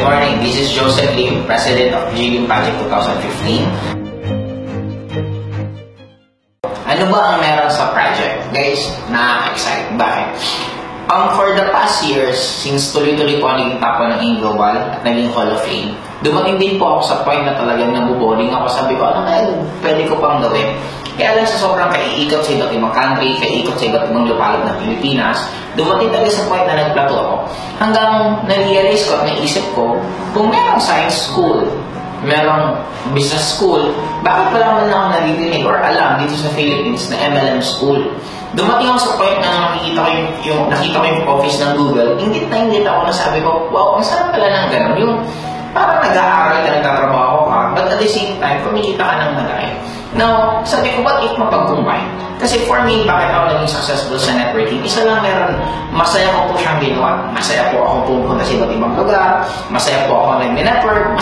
Good morning. This is Joseph Lim, President of GLIM Project 2015. Ano ba ang meron sa project? Guys, nakaka-excite. Bakit? For the past years, since tuloy-tuloy po naging tapo ng AIM Global at naging Hall of Fame, dumating din po ako sa point na talagang nabuboring ako. Sabi ko, ano kaya pwede ko pang gawin? Kaya lang sa sobrang kaiikot sa iba't ibang country, kaiikot sa iba't ibang lupalop ng Pilipinas, dumating talaga sa point na nagplato ako. Hanggang na-realize ko at naisip ko, kung merong science school, merong business school, bakit wala man lang ako naririnig or alam dito sa Philippines na MLM school? Dumating ako sa point na nakita ko yung office ng Google, ingit ako na sabi ko, wow, ang sarap pala ng gano'n. Yung parang nag-aaral ka, nagtatrabaho ka, but at the same time, kumikita ka ng malaki. Now, sabi ko, what if mapag-combine? Kasi for me, bakit ako naging successful sa networking? Isa lang meron, masaya ko po siyang ginawa. Masaya po ako pumunta sa iba't ibang lugar. Masaya po ako nag-network.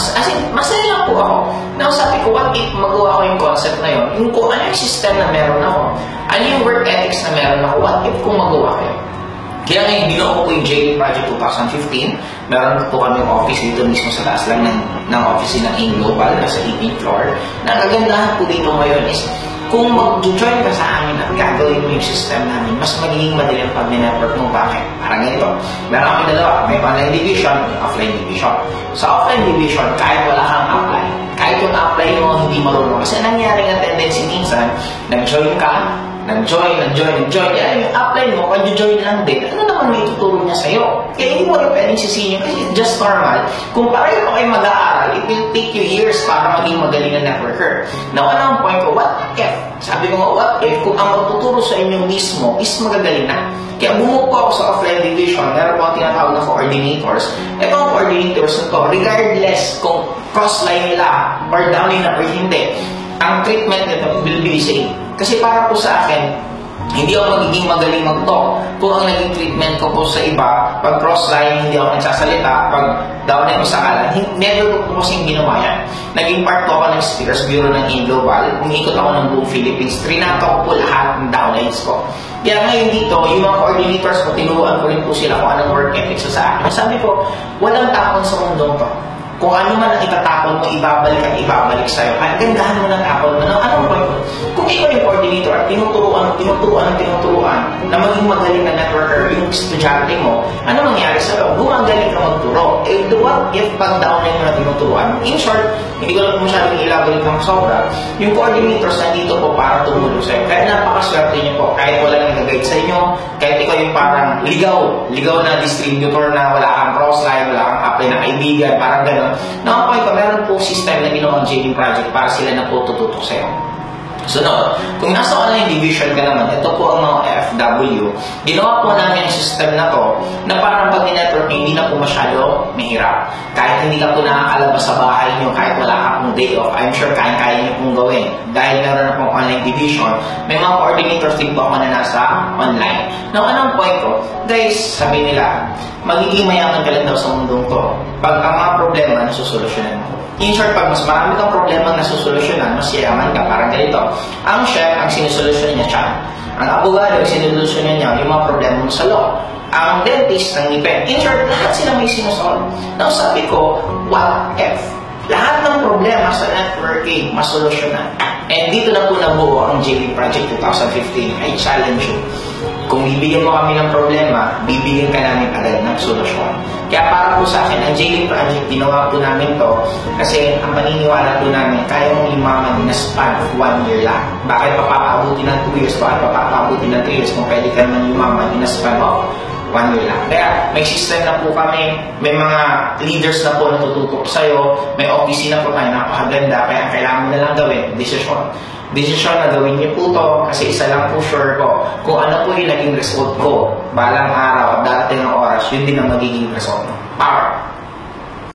Masaya lang po ako. Now, sabi ko, what if magawa ko yung concept na yun? Yung kung ano yung system na meron ako? Ano yung work ethics na meron ako? What if kung magawa ko yun? Kaya ngayon, binuo ko yung GLIM Project 2015. Meron po kami yung office dito mismo sa taas lang ng office ng AIM Global, nasa 18th floor. Nakagandahan po dito ngayon is, kung mag-join ka sa amin at gagawin mo yung system namin, mas magiging madali ang pag-network mo. Bakit? Parang ganito. Meron kami dalawa. May online division, may offline division. Sa offline division, kahit wala kang apply, kahit yung apply mo hindi marunong. Kasi nangyari nga tendency minsan, nag-join ka, nag-join. Kaya yung apply mo, kung join lang din, ano naman may tuturo niya sa'yo? Kaya hindi mo rin pwedeng sisihin yun kasi it's just normal. Kung pareho pa kayo mag-aaral, it will take you years para maging magaling na networker. Now, ano ang point ko? What if? Sabi ko nga, what if kung ang magtuturo sa inyo mismo is magagaling na? Kaya bumuko ako sa offline division, meron po ang tinatawag na coordinators. Ito ang coordinators na to, regardless kung cross-line nila or downline na or hindi, ang treatment nito will be the same. Kasi para po sa akin, hindi ako magiging magaling mag-talk kung ang naging treatment ko po sa iba, pag cross-line, hindi ako nagsasalita, pag downline ko sa kalan, never ko po kasing ginawa yan. Naging part po ako ng Speakers Bureau ng AIM Global, umikot ako ng buong Philippines, trinato ko po lahat ng downlines ko. Kaya ngayon dito, yung mga coordinators ko, tinuruan ko rin po sila kung anong work ethics sa akin. Sabi ko, walang tapon sa mundong to. Kung ano man ang itatapon mo, ibabalik at ibabalik sa'yo. At gandahan mo ng tapon mo. Anong point mo? Kung ikaw yung coordinator at tinuturuan na maging magaling na networker yung estudyante mo, ano mangyari sa'yo? Gumagaling ka magturo. Eh, what if pag downline mo na tinuturuan? In short, hindi ko lang masyadong ilabalik ng sobra. Yung coordinators nandito po para tumulong sa'yo. Kaya napakaswerte niyo po. Kahit wala nang nag-guide sa inyo, kahit ikaw yung parang ligaw na distributor na wala kang cross-line, wala kang apply na kaibigan, parang gano'n. Nakapoy ko, meron po system na ginawang GLIM Project para sila na po tututok sa'yo. So, no, kung nasa online division ka naman, ito po ang mga FW, ginawa po namin yung system na to na parang pag network hindi na po masyado mahirap. Kahit hindi ka po nakakalabas sa bahay nyo, kahit wala ka pong day off, I'm sure kaya nyo pong gawin. Dahil meron na pong online division, may mga coordinators din po ako na nasa online. Now, anong point ko? Guys, sabi nila, magiging mayaman ka lang daw sa mundong to pag ang mga problema nasusolusyonan mo. In short, pag mas marami kang problema nasusolusyonan, mas yaman ka. Parang ganito. Ang chef, ang sinusolusyon niya siya. Ang abogado, ang sinusolusyonan niya yung mga problema mo sa law. Ang dentist, ang ngipin. In short, lahat sila may sinusolve. Now, sabi ko, what if? Lahat ng problema sa networking, masolusyonan. And dito na po nabuo ang GLIM Project 2015. I challenge you. Kung bibigyan mo kami ng problema, bibigyan ka namin agad ng solusyon. Kaya para po sa akin, ang GLIM Project, ginawa po namin to kasi ang paniniwala po namin, kaya mong limaman in a span of 1 year lang. Bakit papapaabuti ng 2 years? Bakit papapaabuti ng 3 years kung pwede ka naman limaman in a span of 1 year lang. Kaya may system na po kami, may mga leaders na po na tututok sa'yo, may opisina po tayo, napakaganda, kaya kailangan mo na lang gawin, desisyon na gawin niyo po to kasi isa lang po sure ko kung ano po yung naging result ko balang araw at darating ng oras, yun din ang magiging result mo. Power!